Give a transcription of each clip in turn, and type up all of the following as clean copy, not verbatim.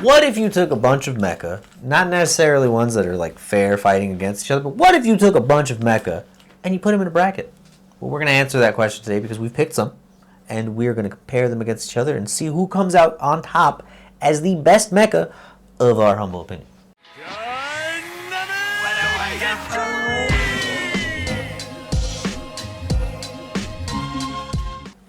What if you took a bunch of mecha, not necessarily ones that are like fair fighting against each other, but what if you took a bunch of mecha and you put them in a bracket? Well, we're going to answer that question today because we've picked some, and we're going to compare them against each other and see who comes out on top as the best mecha of our humble opinion.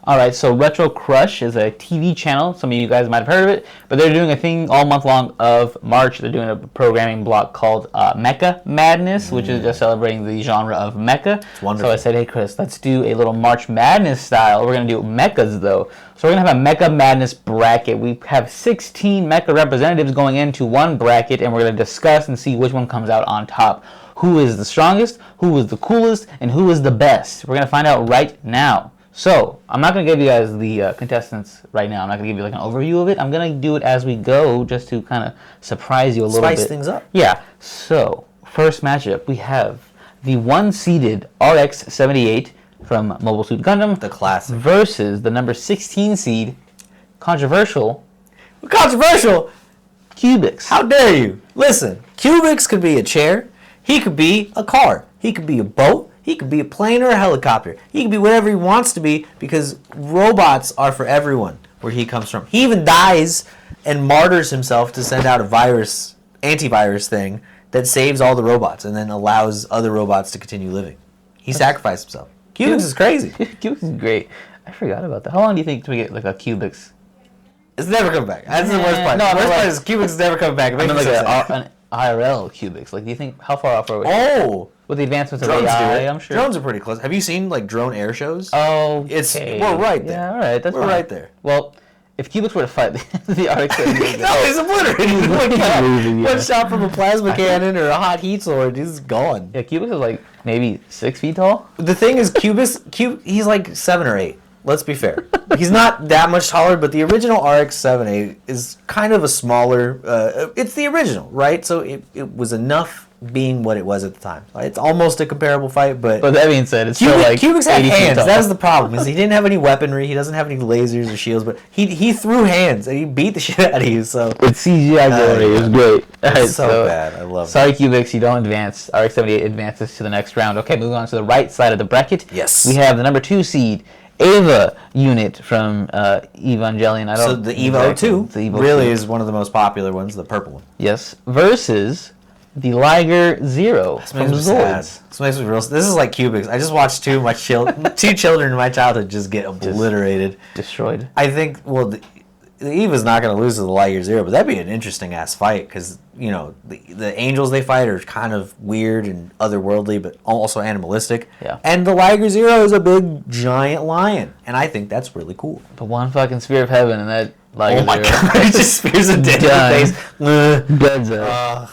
Alright, so Retro Crush is a TV channel. Some of you guys might have heard of it, but they're doing a thing all month long of March. They're doing a programming block called Mecha Madness, which is just celebrating the genre of mecha. It's wonderful. So I said, hey Chris, let's do a little March Madness style. We're going to do mechas though. So we're going to have a Mecha Madness bracket. We have 16 mecha representatives going into one bracket, and we're going to discuss and see which one comes out on top. Who is the strongest, who is the coolest, and who is the best? We're going to find out right now. So, I'm not going to give you guys the contestants right now. I'm not going to give you like an overview of it. I'm going to do it as we go just to kind of surprise you a little bit. Spice things up. Yeah. So, first matchup, we have the one-seeded RX-78 from Mobile Suit Gundam. The classic. Versus the number 16 seed, controversial Cubix. How dare you? Listen, Cubix could be a chair. He could be a car. He could be a boat. He could be a plane or a helicopter. He can be whatever he wants to be because robots are for everyone where he comes from. He even dies and martyrs himself to send out a antivirus thing that saves all the robots and then allows other robots to continue living. He sacrificed himself. Cubix is crazy. Cubix is great. I forgot about that. How long do you think to get like a Cubix? It's never coming back. That's the worst part. The worst part is Cubix is never coming back. I mean, like an IRL Cubix. Like, do you think, how far off are we? Oh! With the advancements of Drones AI, I'm sure. Drones are pretty close. Have you seen like drone air shows? Oh, we're right there. Yeah, all right, we're right there. Well, if Cubix were to fight the Arctic, no, he's obliterated. One shot from a plasma cannon or a hot heat sword, he's gone. Yeah, Cubix is like maybe 6 feet tall. The thing is, he's like 7 or 8. Let's be fair. He's not that much taller, but the original RX-78 is kind of a smaller. It's the original, right? So it was enough being what it was at the time. It's almost a comparable fight, but that being said, it's still like Cubix had hands. That's the problem. Is he didn't have any weaponry. He doesn't have any lasers or shields, but he threw hands and he beat the shit out of you. So it's CGI glory. It was great. It's so bad. I love it. Sorry, Cubix, you don't advance. RX-78 advances to the next round. Okay, moving on to the right side of the bracket. Yes. We have the number 2 seed. Eva unit from Evangelion. So the Evo 2 really is one of the most popular ones, the purple one. Yes. Versus the Liger Zero from Zoids. This is like Cubix. I just watched two children in my childhood just get obliterated. Destroyed. I think, well, the Eva's not going to lose to the Liger Zero, but that'd be an interesting ass fight because, you know, the angels they fight are kind of weird and otherworldly, but also animalistic. Yeah. And the Liger Zero is a big giant lion, and I think that's really cool. But one fucking spear of heaven and that Liger Zero. Oh my god, it just spears a dead in the face. Dead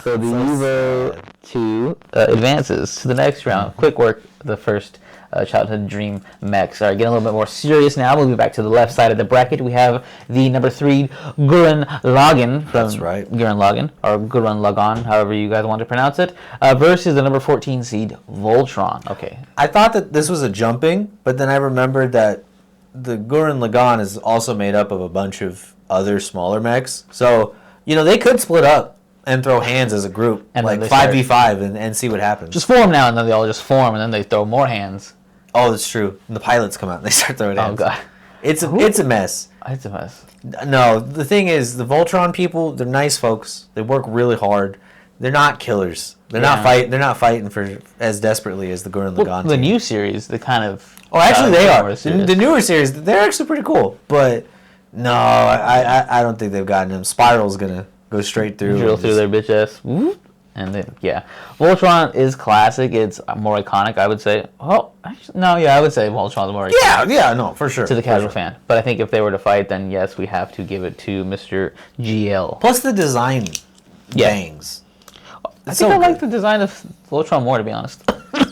so the Evo 2 advances to the next round. Quick work, the first childhood dream mechs. All right, getting a little bit more serious now. Moving back to the left side of the bracket, we have the number 3 Gurren Lagann from Gurren Lagann, or Gurren Lagann, however you guys want to pronounce it, versus the number 14 seed Voltron. Okay. I thought that this was a jumping, but then I remembered that the Gurren Lagann is also made up of a bunch of other smaller mechs. So, you know, they could split up and throw hands as a group, and like 5v5 and see what happens. Just form now, and then they all just form, and then they throw more hands. Oh, that's true. And the pilots come out and they start throwing hands. Oh, God. It's a mess. It's a mess. No, the thing is, the Voltron people, they're nice folks. They work really hard. They're not killers. They're not fighting for as desperately as the Gurren Lagann. The new series, the kind of... Oh, actually, they are. The newer series, they're actually pretty cool. But, no, I don't think they've gotten him. Spiral's going to go straight through. Drill through their bitch ass. And then, yeah. Voltron is classic. It's more iconic, I would say. Oh, actually, no, yeah, I would say Voltron's more iconic. Yeah, no, for sure. To the casual fan. But I think if they were to fight, then yes, we have to give it to Mr. GL. Plus the design bangs. I think I like the design of Voltron more, to be honest.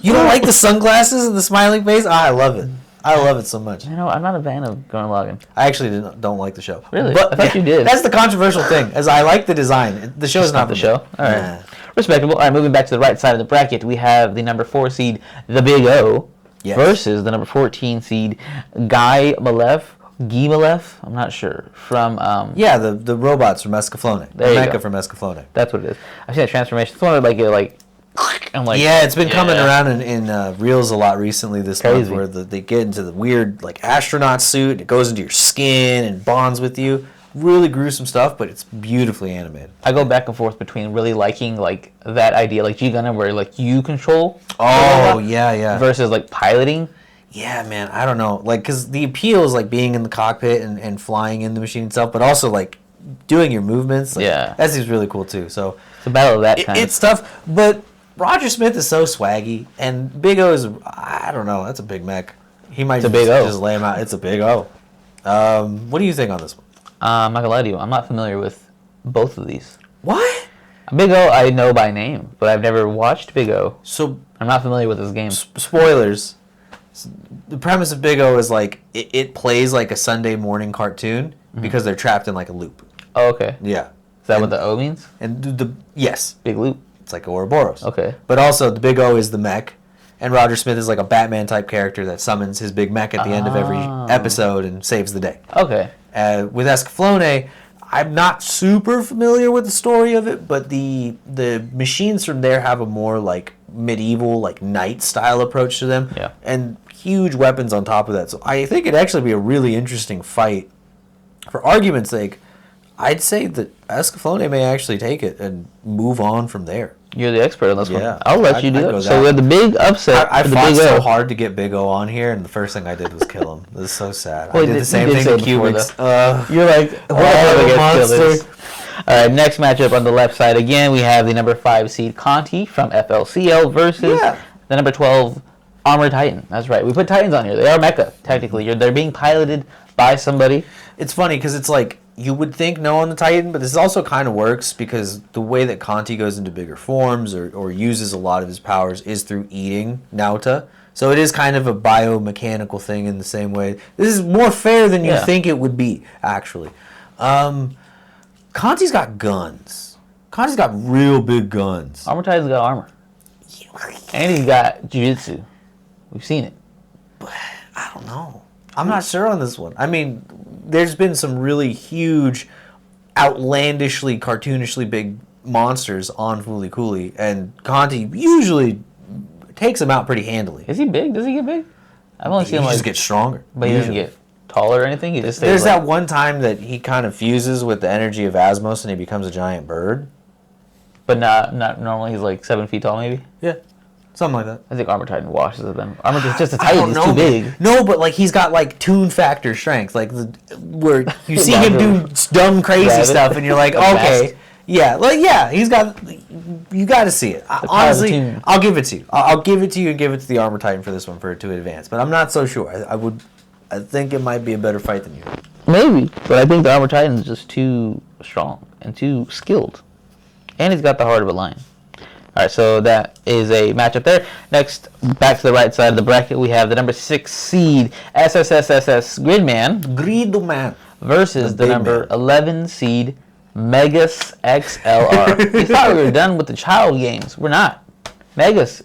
You don't like the sunglasses and the smiling face? I love it. I love it so much. You know, I'm not a fan of Gurren Lagann. I actually don't like the show. Really? But, I thought you did. That's the controversial thing, as I like the design. The show's not the show. All right. Nah. Respectable. All right, moving back to the right side of the bracket, we have the number 4 seed, the Big O, versus the number 14 seed, Guy Malef, Gimalev? I'm not sure. From Yeah, the robots from Escaflowne. There you Mecha go. from Escaflowne. That's what it is. I've seen that transformation. It's one of I'm like, Yeah, it's been coming around in Reels a lot recently this month, Crazy. where they get into the weird like astronaut suit, and it goes into your skin and bonds with you. Really gruesome stuff, but it's beautifully animated. I go back and forth between really liking like that idea, like G Gundam, where like you control. the Oh, robot, yeah. Versus like piloting. Yeah, man, I don't know. Like, because the appeal is like being in the cockpit and flying in the machine itself, but also like doing your movements. Like, Yeah. that seems really cool too. So It's a battle of that kind. it's tough, but Roger Smith is so swaggy, and Big O is, I don't know, that's a big mech. He might a big O. just lay him out. It's a big O. What do you think on this one? I'm not gonna lie to you. I'm not familiar with both of these. What? Big O, I know by name, but I've never watched Big O. So, I'm not familiar with this game. spoilers. The premise of Big O is like it plays like a Sunday morning cartoon because they're trapped in like a loop. Oh, okay. Yeah. Is that what the O means? And yes, Big loop. it's like Ouroboros. Okay. But also the Big O is the mech, and Roger Smith is like a Batman type character that summons his big mech at the end of every episode and saves the day. Okay. With Escaflowne, I'm not super familiar with the story of it, but the machines from there have a more like medieval, like knight style approach to them. Yeah. And huge weapons on top of that. So I think it'd actually be a really interesting fight. For argument's sake, I'd say that Escaflowne may actually take it and move on from there. You're the expert on this one. Yeah. I'll let you I'd do go it. So that. we have the big upset. I for the fought Big so O. hard to get Big O on here, and the first thing I did was kill him. This is so sad. Well, I did you the same did thing say to it before, Cubics. You're like, what Oh, gets killed monster. is. All right, next matchup on the left side. Again, we have the number 5 seed Conti from FLCL versus the number 12 Armored Titan. That's right. We put Titans on here. They are mecha, technically. They're being piloted by somebody. It's funny because it's like you would think no on the Titan, but this also kind of works because the way that Conti goes into bigger forms or uses a lot of his powers is through eating Nauta. So it is kind of a biomechanical thing in the same way. This is more fair than you think it would be, actually. Conti's got guns. Conti's got real big guns. Armored Titan's got armor. And he's got jiu-jitsu. We've seen it. I don't know. I'm not sure on this one. I mean, there's been some really huge, outlandishly, cartoonishly big monsters on Fooly Cooly, and Conti usually takes them out pretty handily. Is he big? Does he get big? I've only He seen him just like, gets stronger. but he doesn't get taller or anything. He just stays There's like, that one time that he kind of fuses with the energy of Asmos and he becomes a giant bird. but not normally. He's like 7 feet tall, maybe. Yeah, something like that. I think Armored Titan washes them. Armored is just a Titan. He's too big. No, but like he's got like tune factor strength, like where you see him do dumb crazy Rabbit. stuff, and you're like, A okay, mask. yeah, he's got. You got to see it. Honestly, tune. I'll give it to you. I'll give it to you and give it to the Armor Titan for this one for it to advance. But I'm not so sure. I think it might be a better fight than you. Maybe, but I think the Armored Titan is just too strong and too skilled, and he's got the heart of a lion. All right, so that is a matchup there. Next, back to the right side of the bracket, we have the number 6 seed SSSSS Gridman versus the big number man. 11 seed Megas XLR. We thought we were done with the child games. We're not. Megas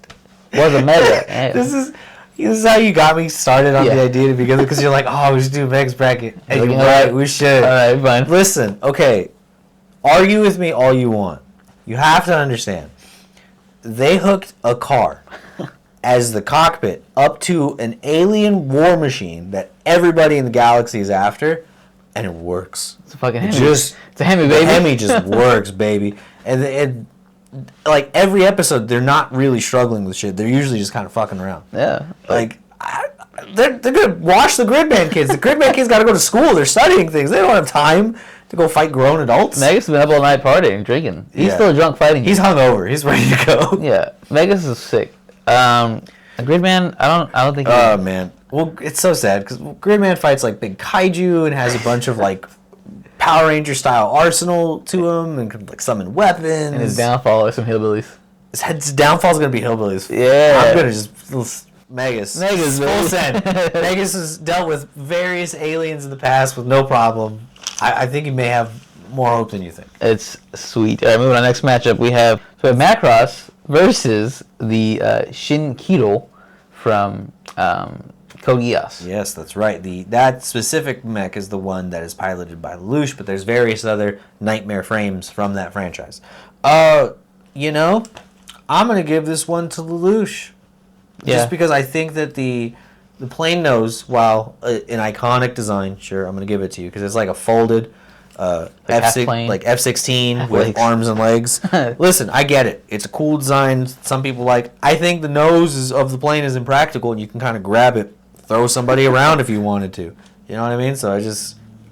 was a mega. And This is how you got me started on Yeah. the idea to begin with, because you're like, oh, we should do Meg's bracket. And Like, you're all right, right. we should. all right, fine. Listen, okay, argue with me all you want. You have to understand. They hooked a car as the cockpit up to an alien war machine that everybody in the galaxy is after, and it works. It's a fucking Hemi. Just It's a Hemi, the baby. Hemi just works, baby. And like every episode, they're not really struggling with shit. They're usually just kind of fucking around. Yeah. They're gonna watch the Gridman kids. The Gridman kids gotta go to school. They're studying things. They don't have time to go fight grown adults. Megas has been up all night partying, drinking. He's Yeah. still drunk fighting. He's hungover. He's ready to go. Yeah, Megas is sick. Gridman, I don't think. Oh man. Well, it's so sad because Gridman fights like big kaiju and has a bunch of like Power Ranger style arsenal to him and can like summon weapons. and his downfall are some hillbillies. His downfall's gonna be hillbillies. Yeah. I'm gonna just Megas. Megas, Full baby. send. Megas has dealt with various aliens in the past with no problem. I think he may have more hope than you think. It's sweet. All right, moving on. Next matchup, we have Macross versus the Shin Kiro from Code Geass. Yes, that's right. That specific mech is the one that is piloted by Lelouch, but there's various other nightmare frames from that franchise. You know, I'm gonna give this one to Lelouch, just because I think that the plain nose, while an iconic design, sure, I'm gonna give it to you because it's like a folded F-16 with legs. arms and legs. Listen, I get it. It's a cool design. Some people like. I think the nose of the plane is impractical, and you can kind of grab it, throw somebody around if you wanted to. You know what I mean? So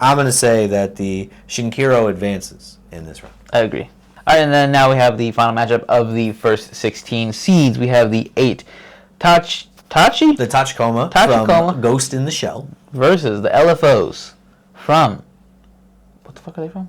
I'm gonna say that the Shinkiro advances in this round. I agree. All right, and then now we have the final matchup of the first 16 seeds. We have the 8 Tachi? The Tachikoma from Ghost in the Shell versus the LFOs from... What the fuck are they from?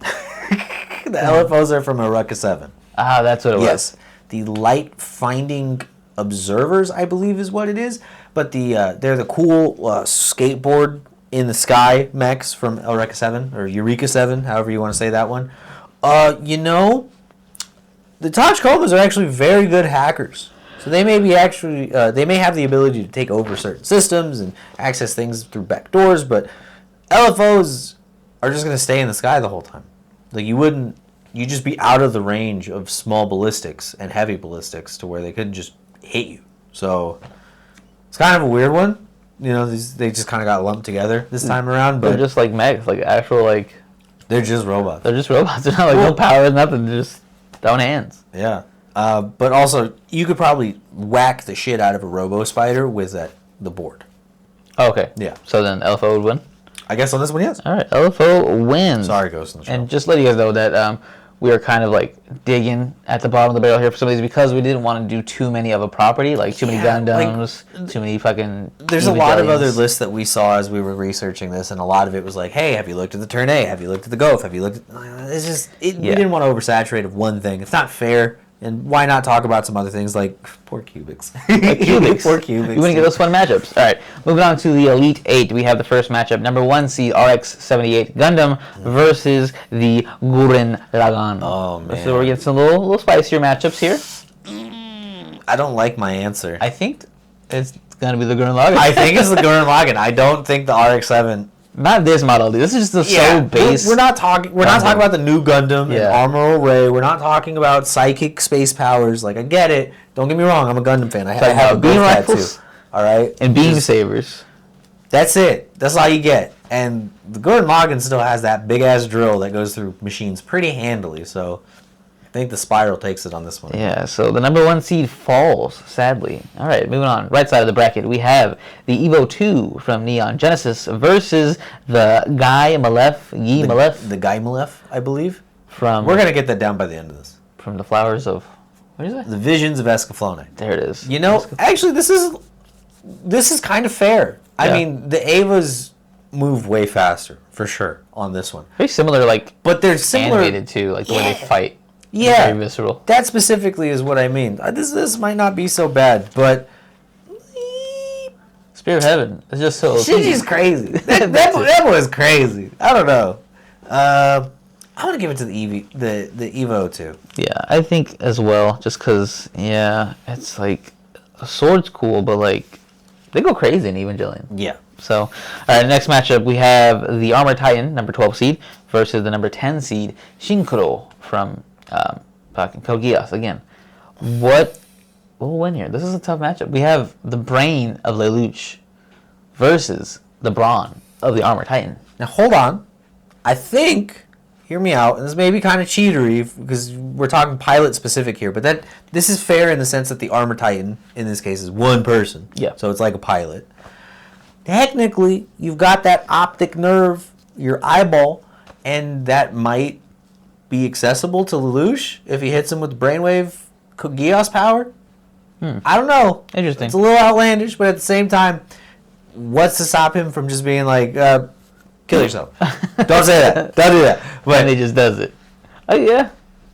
The LFOs are from Eureka 7. Ah, that's what it was. Yes. The Light Finding Observers, I believe is what it is. But they're the cool skateboard in the sky mechs from Eureka 7, or Eureka 7, however you want to say that one. You know, the Tachikomas are actually very good hackers. So they may be they may have the ability to take over certain systems and access things through back doors, but LFOs are just going to stay in the sky the whole time. Like you'd just be out of the range of small ballistics and heavy ballistics to where they couldn't just hit you. So it's kind of a weird one. You know, they just kind of got lumped together this time around. But they're just like mechs, like actual like. They're just robots. They're just robots. They're not like no power, nothing. They're just throwing hands. Yeah. But also, you could probably whack the shit out of a Robo Spider with the board. Oh, okay. Yeah. So then LFO would win? I guess on this one, yes. All right. LFO wins. Sorry, Ghost in the Shell. And just let you guys know that we are kind of like digging at the bottom of the barrel here for some of these because we didn't want to do too many of a property, like too many Gundams, too many fucking. There's a lot of other lists that we saw as we were researching this, and a lot of it was like, hey, have you looked at the Turn A? Have you looked at the Gof? Have you looked at... It's just... We didn't want to oversaturate of one thing. It's not fair. And why not talk about some other things like poor Cubics? Poor Cubics. You want to get those fun matchups. All right, moving on to the Elite 8. We have the first matchup. Number 1 seed RX-78 Gundam versus the Gurren Lagann. Oh, man. So we're getting some little spicier matchups here. I don't like my answer. I think it's going to be the Gurren Lagann. I think it's the Gurren Lagann. I don't think the RX-7... Not this model, dude. This is just so base. We're not talking about the new Gundam and Armor Array. We're not talking about psychic space powers. Like, I get it. Don't get me wrong. I'm a Gundam fan. I have a beam rifles too. All right, and beam sabers. That's it. That's all you get. And the Gurren Lagann still has that big ass drill that goes through machines pretty handily. So I think the Spiral takes it on this one. Yeah, so the number 1 seed falls, sadly. All right, moving on. Right side of the bracket, we have the Evo 2 from Neon Genesis versus the Guy Malef. The Guy Malef, I believe. We're going to get that down by the end of this. From the Flowers of... What is it? The Visions of Escaflowne. There it is. You know, actually, this is kind of fair. Yeah. I mean, the Evas move way faster, for sure, on this one. Very similar, like... But they're similar... Animated, too, like the way they fight. Yeah, very visceral. That specifically is what I mean. This might not be so bad, but Spirit of Heaven is just so. Shinji's crazy. That was crazy. I don't know. I'm gonna give it to the Evo too. Yeah, I think as well. Just because, it's like a sword's cool, but like they go crazy in Evangelion. Yeah. So, all right, next matchup we have the Armor Titan, number 12 seed, versus the number 10 seed Shinkuro from. Code Geass again. We'll win here? This is a tough matchup. We have the brain of Lelouch versus the brawn of the Armor Titan. Now hold on. I think, hear me out, and this may be kind of cheatery because we're talking pilot specific here, but this is fair in the sense that the Armor Titan, in this case, is one person. Yeah. So it's like a pilot. Technically, you've got that optic nerve, your eyeball, and that might be accessible to Lelouch if he hits him with brainwave Geass power? I don't know. Interesting. It's a little outlandish, but at the same time, what's to stop him from just being like, kill yourself? Don't say that. Don't do that. But and he just does it. Oh, yeah.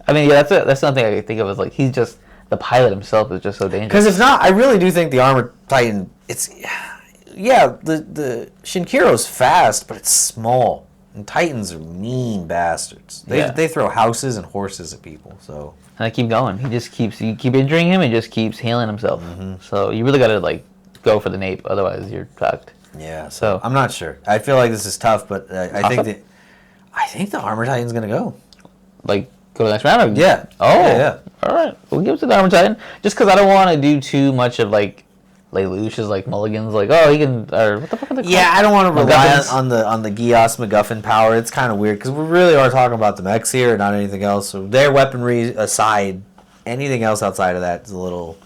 I mean, that's something I think of as like, he's just, the pilot himself is just so dangerous. Because if not, I really do think the Armor Titan, the Shinkiro's fast, but it's small. And Titans are mean bastards. They throw houses and horses at people. So and I keep going. You keep injuring him, and just keeps healing himself. Mm-hmm. So you really got to like go for the nape, otherwise you're fucked. Yeah, So I'm not sure. I feel like this is tough, but I think the Armor Titan's gonna go. like go to the next round. Or... Yeah. Oh. Yeah. All right. We'll give it to the Armor Titan just because I don't want to do too much of like Lelouch's like mulligans. Like he can or what the fuck are they called? Yeah, I don't want to rely MacGuffins? on the Geass MacGuffin power. It's kind of weird because we really are talking about the mechs here, and not anything else. So their weaponry aside, anything else outside of that is a little.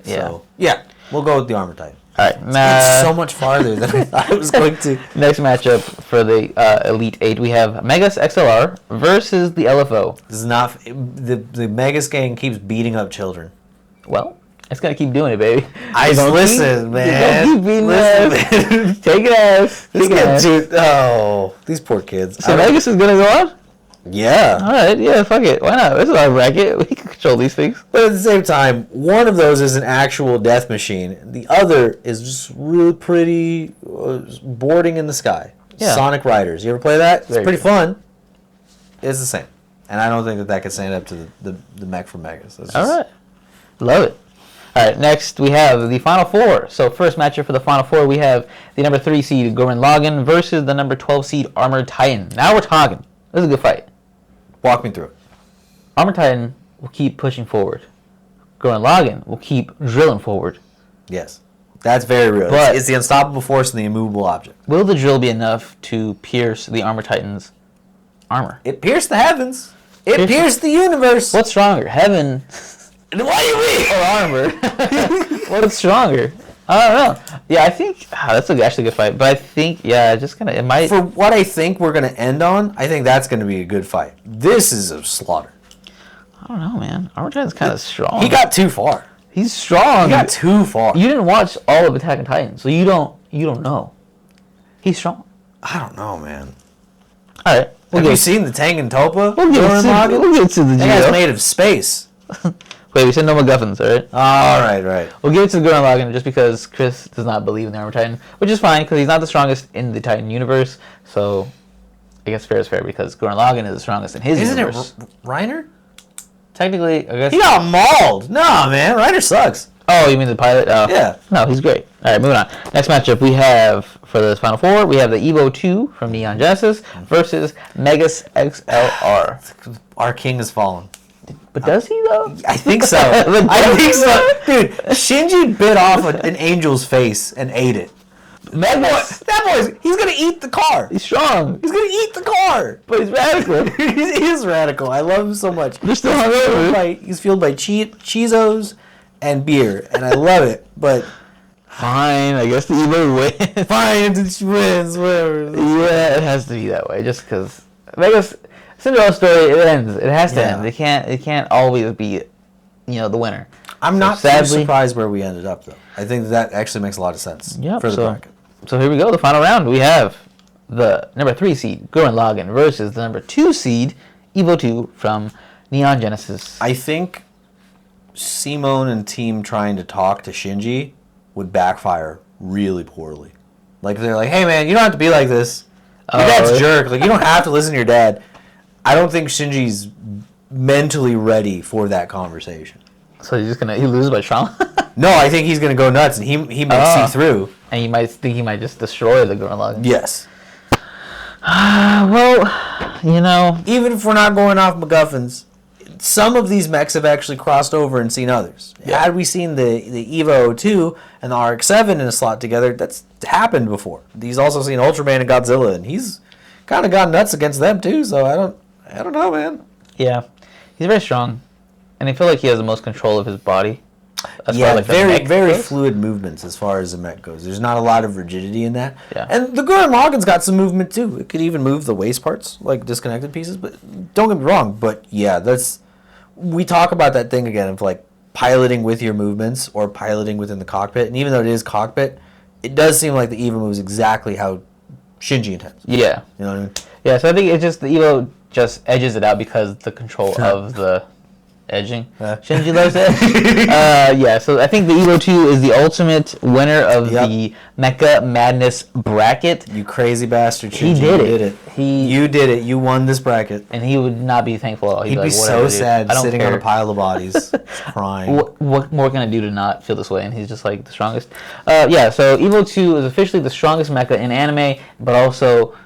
So yeah, we'll go with the Armor Titan. All right. It's so much farther than I thought it was going to. Next matchup for the Elite 8, we have Megas XLR versus the LFO. This is not the Megas gang keeps beating up children. Well, it's gonna keep doing it, baby. Listen, man. Keep beating us. Take it ass. These poor kids. So Megas is gonna go on. Yeah. All right. Yeah. Fuck it. Why not? This is our bracket. We can control these things. But at the same time, one of those is an actual death machine. The other is just really pretty boarding in the sky. Yeah. Sonic Riders. You ever play that? It's Very pretty good. fun. It's the same. And I don't think that can stand up to the mech from Megas. All right. Love it. All right. Next, we have the Final Four. So first matchup for the Final Four, we have the number 3 seed Gurren Lagann versus the number 12 seed Armored Titan. Now we're talking. This is a good fight. Walk me through it. Armored Titan will keep pushing forward. Gurren Lagann will keep drilling forward. Yes. That's very real. But it's the unstoppable force and the immovable object. will the drill be enough to pierce the Armored Titan's armor? It pierced the heavens. It pierced the universe. What's stronger, heaven What do you mean? or armor? What's stronger? I don't know. Yeah, I think that's actually a good fight. But I think, just kind of, it might. For what I think we're going to end on, I think that's going to be a good fight. This is a slaughter. I don't know, man. Armored Titan's kind of strong. He got too far. He's strong. He got too far. You didn't watch all of Attack on Titan, so you don't know. He's strong. I don't know, man. All right. Have you seen the Tengen Toppa? We'll get to the That guy's Geo. made of space. Wait, we said no MacGuffins, all right? All right. We'll give it to the Gurren Lagann just because Chris does not believe in the Armored Titan, which is fine because he's not the strongest in the Titan universe. So I guess fair is fair because Gurren Lagann is the strongest in his universe. Isn't it Reiner? Technically, I guess. He got mauled. Nah, man. Reiner sucks. Oh, you mean the pilot? Oh. Yeah. No, he's great. All right, moving on. Next matchup we have for the Final Four, we have the Evo 2 from Neon Genesis versus Megas XLR. Our king has fallen. But does he, though? I think so. I think so. Dude, Shinji bit off an angel's face and ate it. Megas. That boy's, he's going to eat the car. He's strong. He's going to eat the car. But he's radical. He is radical. I love him so much. You're still hungover. He's fueled by Cheezos and beer, and I love it. But Fine, I guess the Evo wins. fine, she wins, whatever. Yeah, it has to be that way, just because Megas Cinderella story, it ends. It has to Yeah. end. It can't always be, the winner. I'm not too sadly- surprised where we ended up, though. I think that actually makes a lot of sense Yep, for the bracket. So here we go, the final round. We have the number 3 seed, Gurren Lagann, versus the number 2 seed, Evo 2 from Neon Genesis. I think Simone and team trying to talk to Shinji would backfire really poorly. Like, they're like, hey, man, you don't have to be like this. Your dad's a jerk. Like, you don't have to listen to your dad. I don't think Shinji's mentally ready for that conversation. So he loses by trauma? No, I think he's going to go nuts, and he might see through. And you might think he might just destroy the Gurren Lagann. Yes. Well, Even if we're not going off MacGuffins, some of these mechs have actually crossed over and seen others. Yeah. Had we seen the Evo 2 and the RX-7 in a slot together, that's happened before. He's also seen Ultraman and Godzilla, and he's kind of gone nuts against them too, so I don't know, man. yeah, he's very strong. And I feel like he has the most control of his body. As Yeah, far as, like, the very, mech very goes. fluid movements as far as the mech goes. There's not a lot of rigidity in that. Yeah. And the Gurren Lagann's got some movement too. It could even move the waist parts, like disconnected pieces. But don't get me wrong. But yeah, we talk about that thing again of like piloting with your movements or piloting within the cockpit. And even though it is cockpit, it does seem like the Evo moves exactly how Shinji intends. Yeah. You know what I mean? Yeah, so I think it's just the Evo just edges it out because the control of the Edging. Shinji loves that. Yeah, so I think the Evo 2 is the ultimate winner of the Mecha Madness bracket. You crazy bastard, Shinji. He did you it. You did it. You won this bracket. And he would not be thankful at all. He'd be so sad sitting on a pile of bodies, crying. What more can I do to not feel this way? And he's just like the strongest. Yeah, so Evo 2 is officially the strongest mecha in anime, but also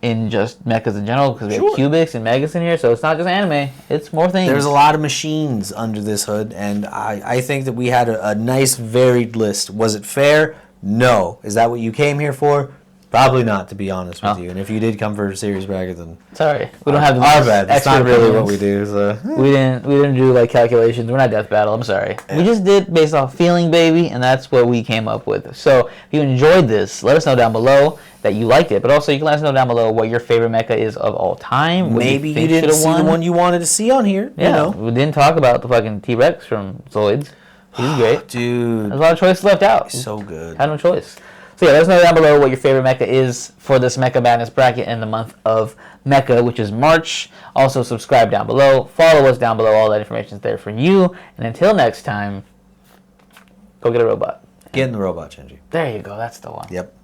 in just mechas in general, because we have Cubics and Megas in here, so it's not just anime, it's more things. There's a lot of machines under this hood, and I think that we had a nice varied list. Was it fair? No. Is that what you came here for? Probably not, to be honest with you. And if you did come for a series bracket, then sorry, we don't have the our bad. That's not really what we do. So we didn't do like calculations. We're not Death Battle. I'm sorry. Yeah. We just did based off feeling, baby, and that's what we came up with. So if you enjoyed this, let us know down below that you liked it. But also, you can let us know down below what your favorite mecha is of all time. Maybe you didn't see the one you wanted to see on here. Yeah, you know? We didn't talk about the fucking T-Rex from Zoids. He's great, dude. There's a lot of choices left out. He's so good. Had no choice. So yeah, let us know down below what your favorite mecha is for this Mecha Madness bracket in the month of Mecha, which is March. Also, subscribe down below. Follow us down below. All that information is there for you. And until next time, go get a robot. Get in the robot, Shinji. There you go. That's the one. Yep.